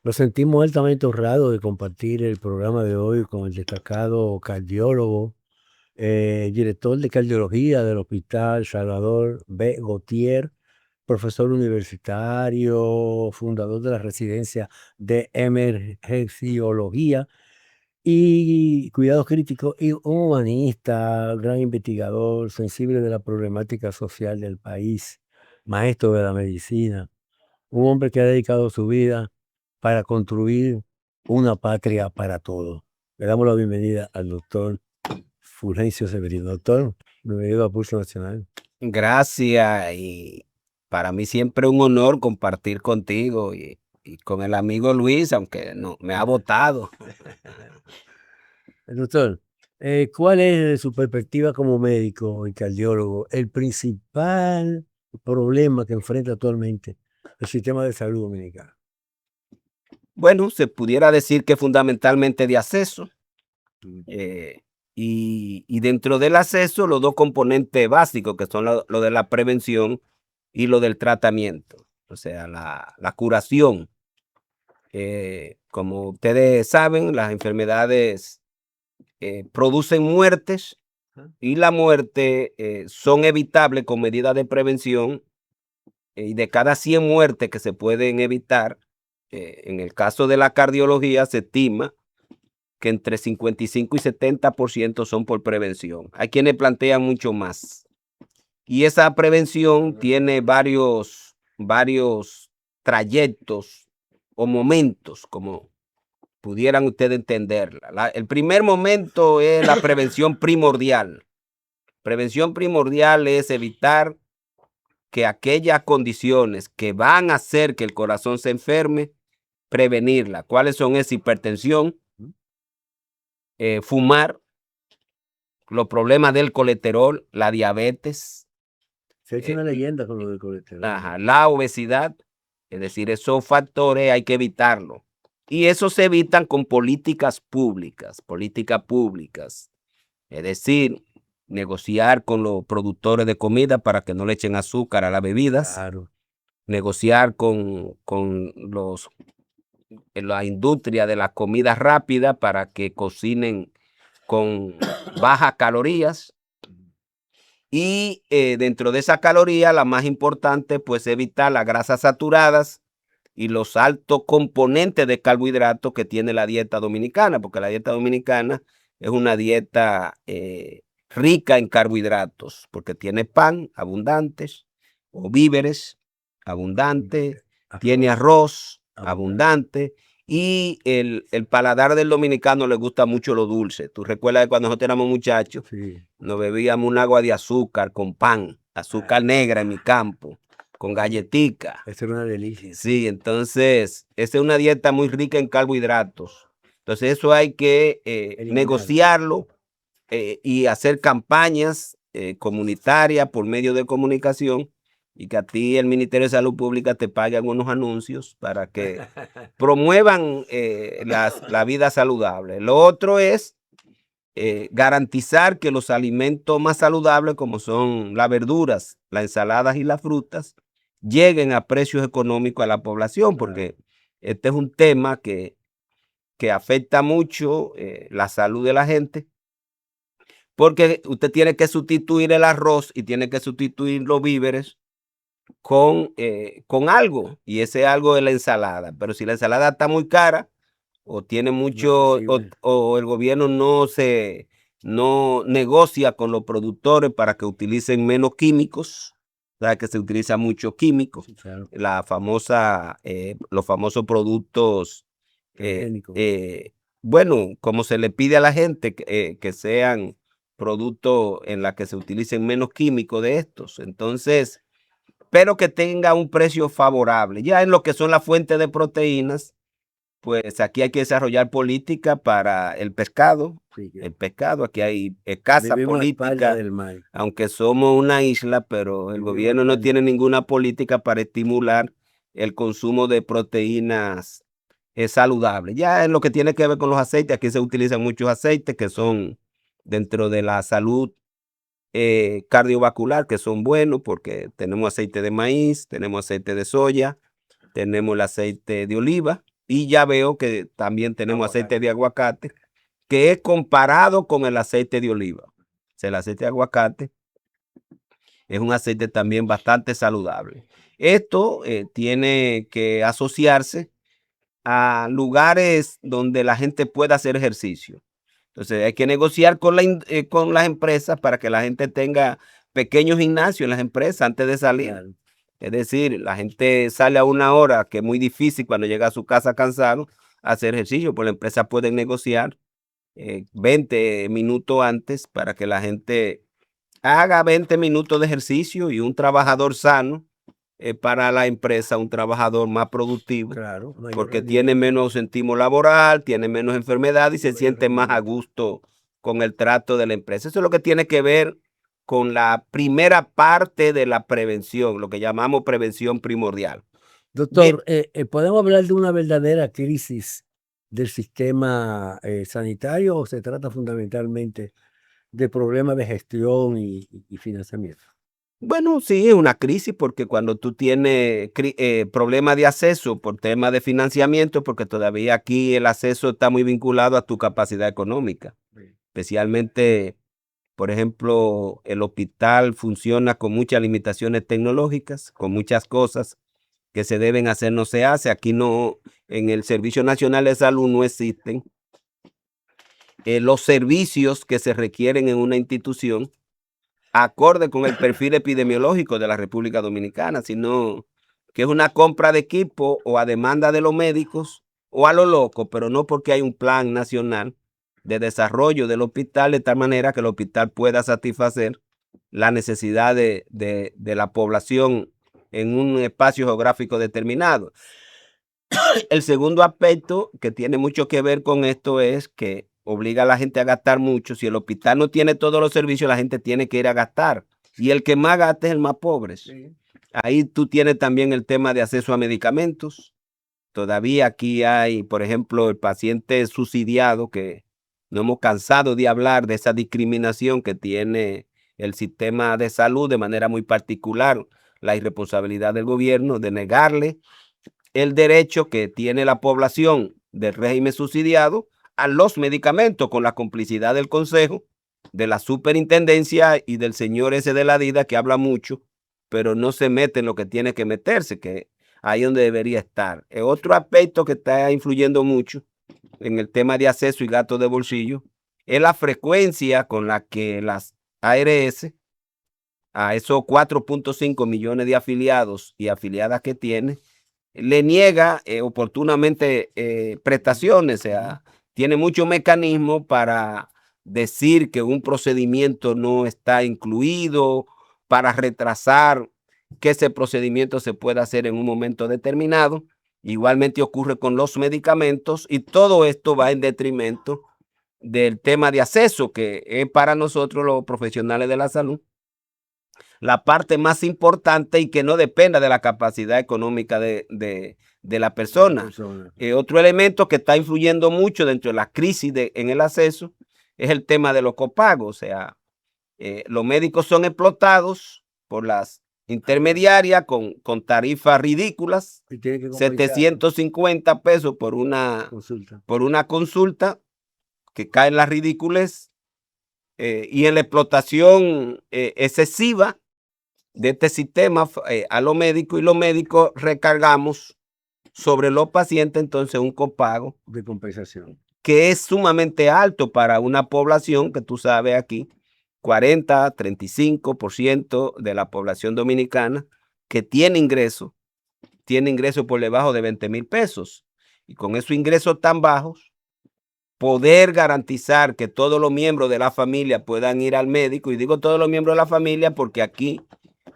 Nos sentimos altamente honrados de compartir el programa de hoy con el destacado cardiólogo, director de cardiología del Hospital Salvador B. Gautier, profesor universitario, fundador de la residencia de emergenciología y cuidados críticos, y un humanista, gran investigador, sensible de la problemática social del país, maestro de la medicina, un hombre que ha dedicado su vida para construir una patria para todos. Le damos la bienvenida al doctor Fulgencio Severino. Doctor, bienvenido a Pulso Nacional. Gracias, y para mí siempre un honor compartir contigo y con el amigo Luis, aunque no me ha votado. Doctor, ¿cuál es, desde su perspectiva como médico y cardiólogo, el principal problema que enfrenta actualmente el sistema de salud dominicano? Bueno, se pudiera decir que fundamentalmente de acceso, y dentro del acceso los dos componentes básicos que son lo de la prevención y lo del tratamiento, o sea, la curación. Como ustedes saben, las enfermedades producen muertes y la muerte son evitables con medidas de prevención, y de cada 100 muertes que se pueden evitar, en el caso de la cardiología se estima que entre 55 y 70% son por prevención. Hay quienes plantean mucho más. Y esa prevención tiene varios trayectos o momentos, como pudieran ustedes entenderla. El primer momento es la prevención primordial. Prevención primordial es evitar que aquellas condiciones que van a hacer que el corazón se enferme, prevenirla. ¿Cuáles son esas? Hipertensión, fumar, los problemas del colesterol, la diabetes, Se ha hecho una leyenda con lo del colesterol. la obesidad. Es decir, esos factores hay que evitarlos. Y eso se evitan con políticas públicas. Es decir, negociar con los productores de comida para que no le echen azúcar a las bebidas. Claro. Negociar con la industria de la comida rápida para que cocinen con bajas calorías. Y dentro de esa caloría, la más importante, pues evitar las grasas saturadas y los altos componentes de carbohidratos que tiene la dieta dominicana, porque la dieta dominicana es una dieta rica en carbohidratos, porque tiene pan abundantes, o víveres abundantes, tiene arroz abundante, y el paladar del dominicano le gusta mucho lo dulce. Tú recuerdas que cuando nosotros éramos muchachos, Sí. nos bebíamos un agua de azúcar con pan, azúcar negra en mi campo, con galletica. Eso era una delicia. Sí, entonces, esa es una dieta muy rica en carbohidratos. Entonces, eso hay que negociarlo, y hacer campañas comunitarias por medio de comunicación, y que a ti el Ministerio de Salud Pública te pague algunos anuncios para que promuevan la vida saludable. Lo otro es garantizar que los alimentos más saludables, como son las verduras, las ensaladas y las frutas, lleguen a precios económicos a la población, porque este es un tema que afecta mucho la salud de la gente, porque usted tiene que sustituir el arroz y tiene que sustituir los víveres con algo, y ese algo es la ensalada. Pero si la ensalada está muy cara, o tiene mucho, o el gobierno no negocia con los productores para que utilicen menos químicos, o sea, que se utiliza mucho químico, Sí, claro. los famosos productos, Transgénicos. bueno, como se le pide a la gente que sean productos en los que se utilicen menos químicos de estos. Entonces, pero que tenga un precio favorable. Ya en lo que son las fuentes de proteínas, pues aquí hay que desarrollar política para el pescado. Sí, El pescado, aquí hay escasa vivimos a espaldas política, del mar. aunque somos una isla, pero el Vivimos gobierno a no espaldas. tiene ninguna política para estimular el consumo de proteínas saludables. Ya en lo que tiene que ver con los aceites, aquí se utilizan muchos aceites que son dentro de la salud cardiovascular, que son buenos, porque tenemos aceite de maíz, tenemos aceite de soya, tenemos el aceite de oliva, y ya veo que también tenemos aceite de aguacate, que es comparado con el aceite de oliva. O sea, el aceite de aguacate es un aceite también bastante saludable. Esto tiene que asociarse a lugares donde la gente pueda hacer ejercicio. Entonces hay que negociar con las empresas para que la gente tenga pequeños gimnasios en las empresas antes de salir. Claro. Es decir, la gente sale a una hora que es muy difícil cuando llega a su casa cansado a hacer ejercicio, pues la empresa puede negociar 20 minutos antes para que la gente haga 20 minutos de ejercicio, y un trabajador sano para la empresa, un trabajador más productivo, claro, porque tiene menos ausentismo laboral, tiene menos enfermedad y se siente más a gusto con el trato de la empresa. Eso es lo que tiene que ver con la primera parte de la prevención, lo que llamamos prevención primordial. Doctor, ¿podemos hablar de una verdadera crisis del sistema sanitario o se trata fundamentalmente de problemas de gestión y financiamiento? Bueno, sí, es una crisis porque cuando tú tienes problemas de acceso por temas de financiamiento, porque todavía aquí el acceso está muy vinculado a tu capacidad económica, especialmente, por ejemplo, el hospital funciona con muchas limitaciones tecnológicas, con muchas cosas que se deben hacer, no se hace. Aquí no, en el Servicio Nacional de Salud no existen los servicios que se requieren en una institución acorde con el perfil epidemiológico de la República Dominicana, sino que es una compra de equipo o a demanda de los médicos o a lo loco, pero no porque hay un plan nacional de desarrollo del hospital de tal manera que el hospital pueda satisfacer la necesidad de la población en un espacio geográfico determinado. El segundo aspecto que tiene mucho que ver con esto es que obliga a la gente a gastar mucho. Si el hospital no tiene todos los servicios, la gente tiene que ir a gastar. Y el que más gasta es el más pobre. Sí. Ahí tú tienes también el tema de acceso a medicamentos. Todavía aquí hay, por ejemplo, el paciente subsidiado, que no hemos cansado de hablar de esa discriminación que tiene el sistema de salud de manera muy particular, la irresponsabilidad del gobierno de negarle el derecho que tiene la población del régimen subsidiado a los medicamentos, con la complicidad del Consejo, de la Superintendencia y del señor ese de la DIDA, que habla mucho, pero no se mete en lo que tiene que meterse, que ahí es donde debería estar. Otro aspecto que está influyendo mucho en el tema de acceso y gasto de bolsillo es la frecuencia con la que las ARS, a esos 4.5 millones de afiliados y afiliadas que tiene, le niega oportunamente prestaciones. O sea, tiene muchos mecanismos para decir que un procedimiento no está incluido, para retrasar que ese procedimiento se pueda hacer en un momento determinado. Igualmente ocurre con los medicamentos, y todo esto va en detrimento del tema de acceso, que es para nosotros los profesionales de la salud la parte más importante, y que no dependa de la capacidad económica de la persona. Otro elemento que está influyendo mucho dentro de la crisis en el acceso es el tema de los copagos. O sea, los médicos son explotados por las intermediarias con tarifas ridículas, 750 pesos por una consulta que cae en la ridiculez, y en la explotación excesiva de este sistema a los médicos, y los médicos recargamos sobre los pacientes entonces un copago de compensación que es sumamente alto para una población que tú sabes aquí, 40-35% de la población dominicana que tiene ingresos por debajo de 20,000 pesos. Y con esos ingresos tan bajos, poder garantizar que todos los miembros de la familia puedan ir al médico, y digo todos los miembros de la familia porque aquí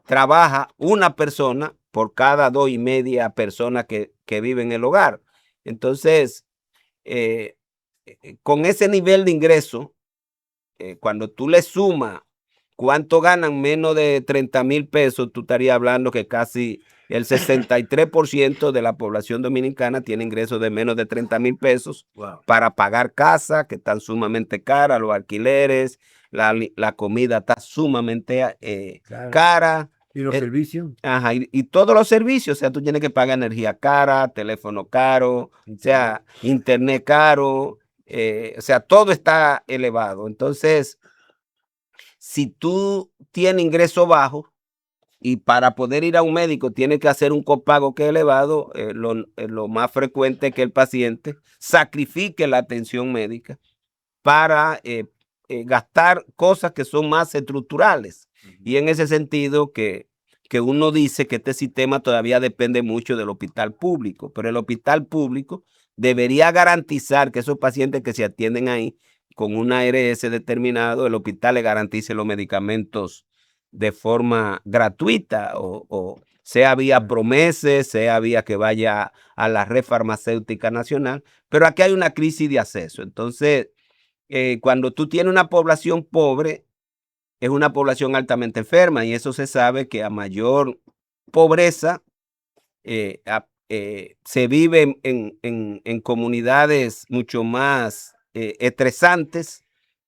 trabaja una persona por cada 2,5 personas que viven en el hogar. Entonces, con ese nivel de ingreso, cuando tú le sumas cuánto ganan menos de 30,000 pesos, tú estarías hablando que casi el 63% de la población dominicana tiene ingresos de menos de 30,000 pesos. Wow. Para pagar casas que están sumamente caras, los alquileres, la comida está sumamente cara. ¿Y los servicios? Ajá, y todos los servicios, o sea, tú tienes que pagar energía cara, teléfono caro, o sea, internet caro, o sea, todo está elevado. Entonces, si tú tienes ingreso bajo y para poder ir a un médico tienes que hacer un copago que es elevado, lo más frecuente es que el paciente sacrifique la atención médica para gastar cosas que son más estructurales. Y en ese sentido que uno dice que este sistema todavía depende mucho del hospital público, pero el hospital público debería garantizar que esos pacientes que se atienden ahí con una ARS determinado, el hospital le garantice los medicamentos de forma gratuita o sea vía Promeses, sea vía que vaya a la red farmacéutica nacional, pero aquí hay una crisis de acceso. Entonces, cuando tú tienes una población pobre, es una población altamente enferma y eso se sabe que a mayor pobreza se vive en comunidades mucho más estresantes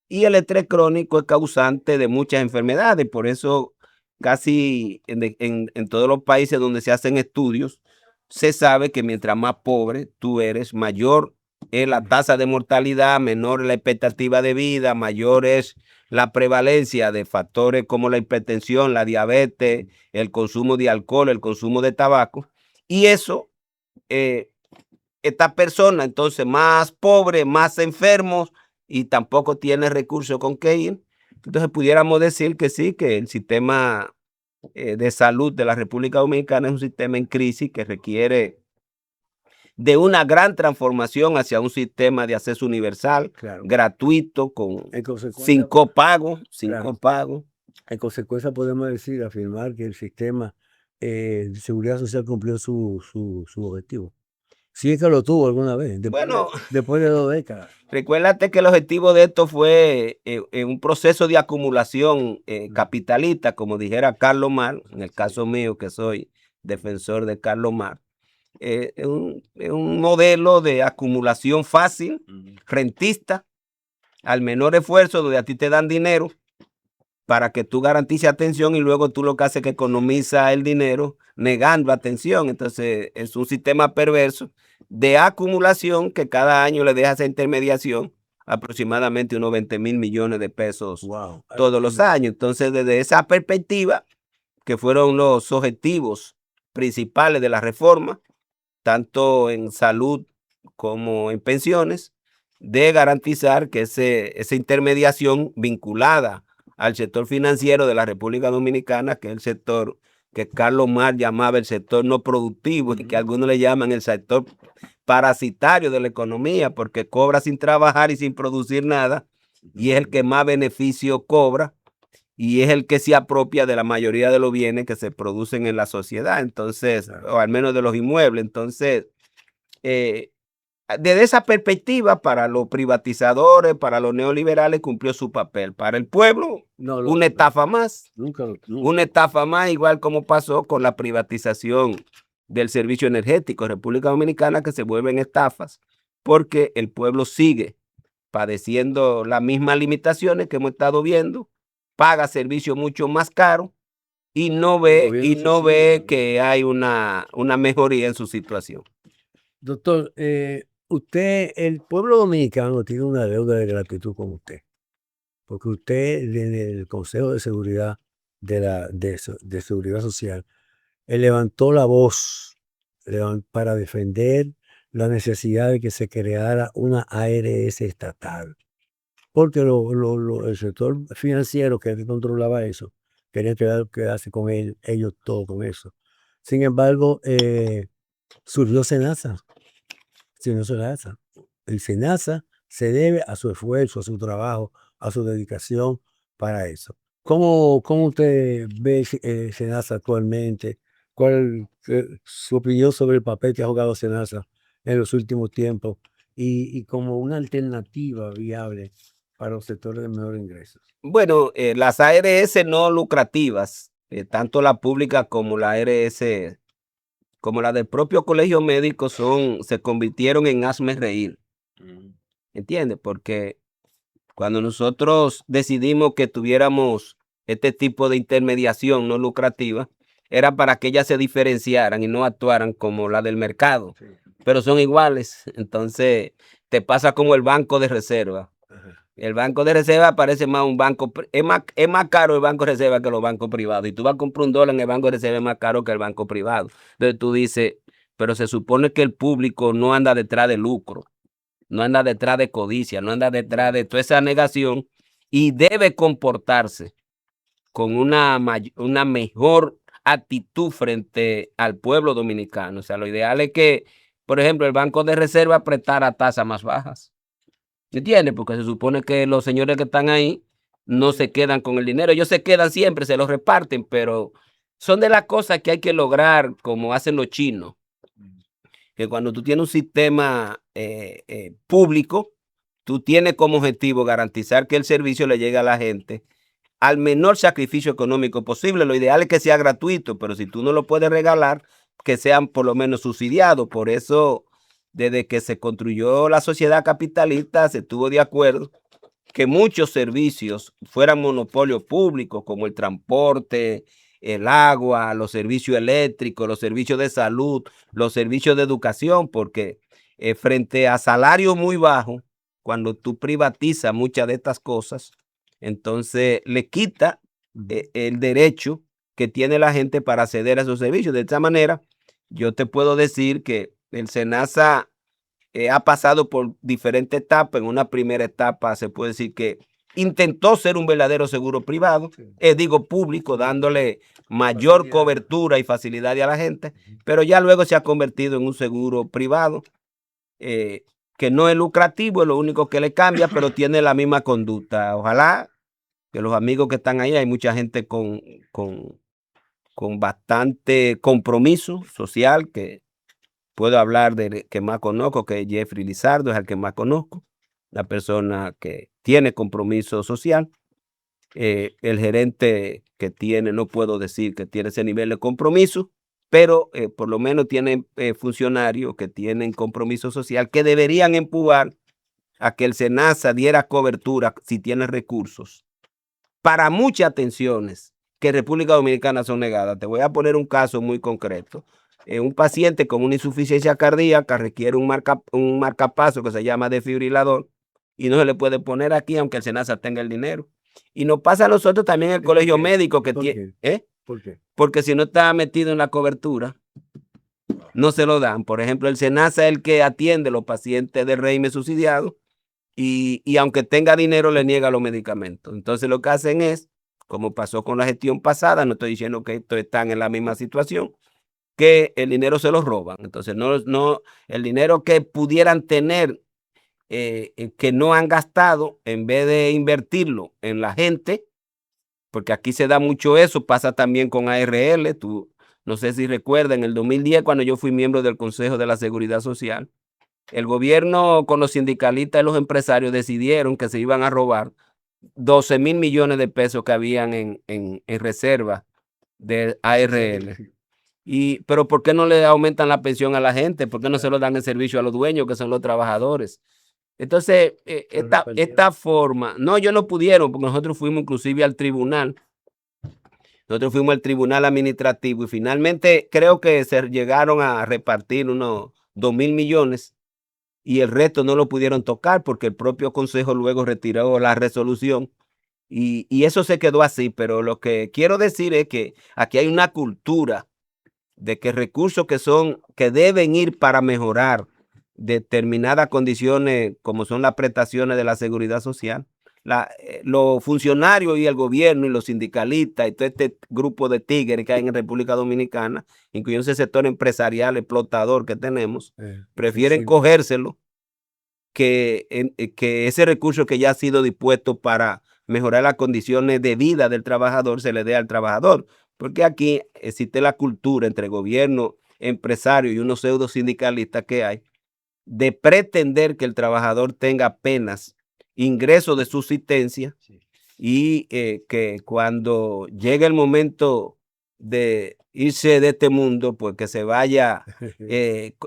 y el estrés crónico es causante de muchas enfermedades. Por eso casi en todos los países donde se hacen estudios, se sabe que mientras más pobre tú eres, mayor es la tasa de mortalidad, menor es la expectativa de vida, mayor es la prevalencia de factores como la hipertensión, la diabetes, el consumo de alcohol, el consumo de tabaco. Y eso, esta persona entonces más pobre, más enfermos y tampoco tiene recursos con qué ir. Entonces pudiéramos decir que sí, que el sistema de salud de la República Dominicana es un sistema en crisis que requiere de una gran transformación hacia un sistema de acceso universal, Claro. gratuito, En consecuencia, sin copago, claro. copago. En consecuencia podemos decir, afirmar que el sistema de seguridad social cumplió su objetivo. Si es que lo tuvo alguna vez, Bueno, después de 2 décadas. recuérdate que el objetivo de esto fue un proceso de acumulación capitalista, como dijera Carlos Marx, en el caso mío que soy defensor de Carlos Marx. Es un modelo de acumulación fácil, rentista, al menor esfuerzo, donde a ti te dan dinero para que tú garantices atención y luego tú lo que haces es que economiza el dinero negando atención. Entonces es un sistema perverso de acumulación que cada año le deja esa intermediación aproximadamente unos 20,000 millones de pesos Wow. todos los años. Entonces desde esa perspectiva, que fueron los objetivos principales de la reforma, tanto en salud como en pensiones, de garantizar que esa intermediación vinculada al sector financiero de la República Dominicana, que es el sector que Carlos Marx llamaba el sector no productivo y que algunos le llaman el sector parasitario de la economía, porque cobra sin trabajar y sin producir nada, y es el que más beneficio cobra, y es el que se apropia de la mayoría de los bienes que se producen en la sociedad, entonces, o al menos de los inmuebles. Entonces, desde esa perspectiva, para los privatizadores, para los neoliberales, cumplió su papel. Para el pueblo, una estafa más. Una estafa más, igual como pasó con la privatización del servicio energético en República Dominicana, que se vuelven estafas, porque el pueblo sigue padeciendo las mismas limitaciones que hemos estado viendo, paga servicios mucho más caros y no ve que hay una mejoría en su situación. Doctor, el pueblo dominicano tiene una deuda de gratitud con usted, porque usted en el Consejo de Seguridad de Seguridad Social levantó la voz para defender la necesidad de que se creara una ARS estatal, porque el sector financiero que controlaba eso quería quedarse con ellos todo con eso. Sin embargo, surgió SENASA. El SENASA se debe a su esfuerzo, a su trabajo, a su dedicación para eso. ¿Cómo usted ve SENASA actualmente? ¿Cuál es su opinión sobre el papel que ha jugado SENASA en los últimos tiempos y como una alternativa viable para los sectores de menor ingresos? Bueno, las ARS no lucrativas, tanto la pública como la ARS, como la del propio colegio médico, se convirtieron en hazme reír. ¿Entiendes? Porque cuando nosotros decidimos que tuviéramos este tipo de intermediación no lucrativa, era para que ellas se diferenciaran y no actuaran como la del mercado, pero son iguales. Entonces, te pasa como el banco de reserva. El banco de reserva parece más un banco, es más caro el banco de reserva que los bancos privados. Y tú vas a comprar $1 en el banco de reserva es más caro que el banco privado. Entonces tú dices, pero se supone que el público no anda detrás de lucro, no anda detrás de codicia, no anda detrás de toda esa negación y debe comportarse con una mejor actitud frente al pueblo dominicano. O sea, lo ideal es que, por ejemplo, el banco de reserva prestara tasas más bajas. ¿Entiendes? Porque se supone que los señores que están ahí no se quedan con el dinero. Ellos se quedan siempre, se los reparten, pero son de las cosas que hay que lograr, como hacen los chinos. Que cuando tú tienes un sistema público, tú tienes como objetivo garantizar que el servicio le llegue a la gente al menor sacrificio económico posible. Lo ideal es que sea gratuito, pero si tú no lo puedes regalar, que sean por lo menos subsidiados. Por eso, desde que se construyó la sociedad capitalista, se estuvo de acuerdo que muchos servicios fueran monopolio público, como el transporte, el agua, los servicios eléctricos, los servicios de salud, los servicios de educación, porque frente a salarios muy bajos, cuando tú privatizas muchas de estas cosas, entonces le quita el derecho que tiene la gente para acceder a esos servicios. De esta manera, yo te puedo decir que el SENASA ha pasado por diferentes etapas. En una primera etapa se puede decir que intentó ser un verdadero seguro privado, digo público, dándole mayor cobertura y facilidad a la gente, pero ya luego se ha convertido en un seguro privado que no es lucrativo, es lo único que le cambia, pero tiene la misma conducta. Ojalá que los amigos que están ahí, hay mucha gente con bastante compromiso social, que puedo hablar del que más conozco, que es Jeffrey Lizardo, es el que más conozco, la persona que tiene compromiso social. El gerente que tiene, no puedo decir que tiene ese nivel de compromiso, pero por lo menos tienen funcionarios que tienen compromiso social, que deberían empujar a que el SENASA diera cobertura, si tiene recursos, para muchas atenciones que en República Dominicana son negadas. Te voy a poner un caso muy concreto. Un paciente con una insuficiencia cardíaca requiere un marcapaso que se llama desfibrilador y no se le puede poner aquí aunque el SENASA tenga el dinero. Y nos pasa a nosotros también en el colegio médico que tiene. ¿Por qué? Porque si no está metido en la cobertura, no se lo dan. Por ejemplo, el SENASA es el que atiende a los pacientes de régimen subsidiado y aunque tenga dinero le niega los medicamentos. Entonces lo que hacen es, como pasó con la gestión pasada, no estoy diciendo que estos están en la misma situación, que el dinero se lo roban. Entonces el dinero que pudieran tener que no han gastado, en vez de invertirlo en la gente, porque aquí se da mucho eso, pasa también con ARL. Tú no sé si recuerdas, en el 2010, cuando yo fui miembro del Consejo de la Seguridad Social, el gobierno con los sindicalistas y los empresarios decidieron que se iban a robar 12,000 millones de pesos que habían en reserva de ARL. Pero ¿por qué no le aumentan la pensión a la gente? ¿Por qué no se lo dan en servicio a los dueños, que son los trabajadores? Entonces, esta forma, no, ellos no pudieron, porque nosotros fuimos inclusive al tribunal. Nosotros fuimos al tribunal administrativo y finalmente creo que se llegaron a repartir unos 2,000 millones y el resto no lo pudieron tocar porque el propio consejo luego retiró la resolución y eso se quedó así. Pero lo que quiero decir es que aquí hay una cultura de que recursos que deben ir para mejorar determinadas condiciones, como son las prestaciones de la seguridad social, los funcionarios y el gobierno y los sindicalistas y todo este grupo de tigres que hay en República Dominicana, incluyendo ese sector empresarial explotador que tenemos, prefieren cogérselo que ese recurso que ya ha sido dispuesto para mejorar las condiciones de vida del trabajador se le dé al trabajador. Porque aquí existe la cultura entre gobierno, empresario y unos pseudo sindicalistas que hay, de pretender que el trabajador tenga apenas ingresos de subsistencia y que cuando llegue el momento de irse de este mundo, pues que se vaya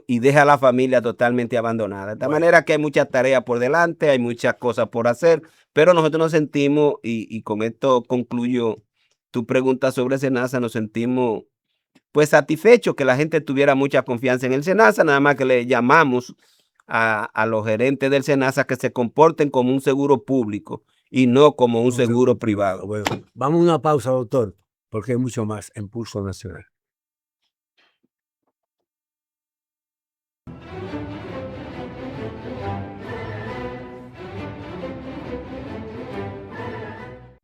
y deja a la familia totalmente abandonada. De esta manera que hay muchas tareas por delante, hay muchas cosas por hacer, pero nosotros nos sentimos, y con esto concluyo tú preguntas sobre SENASA, nos sentimos pues satisfechos que la gente tuviera mucha confianza en el SENASA, nada más que le llamamos a los gerentes del SENASA que se comporten como un seguro público y no como un seguro privado. Bueno, vamos a una pausa, doctor, porque hay mucho más en Pulso Nacional.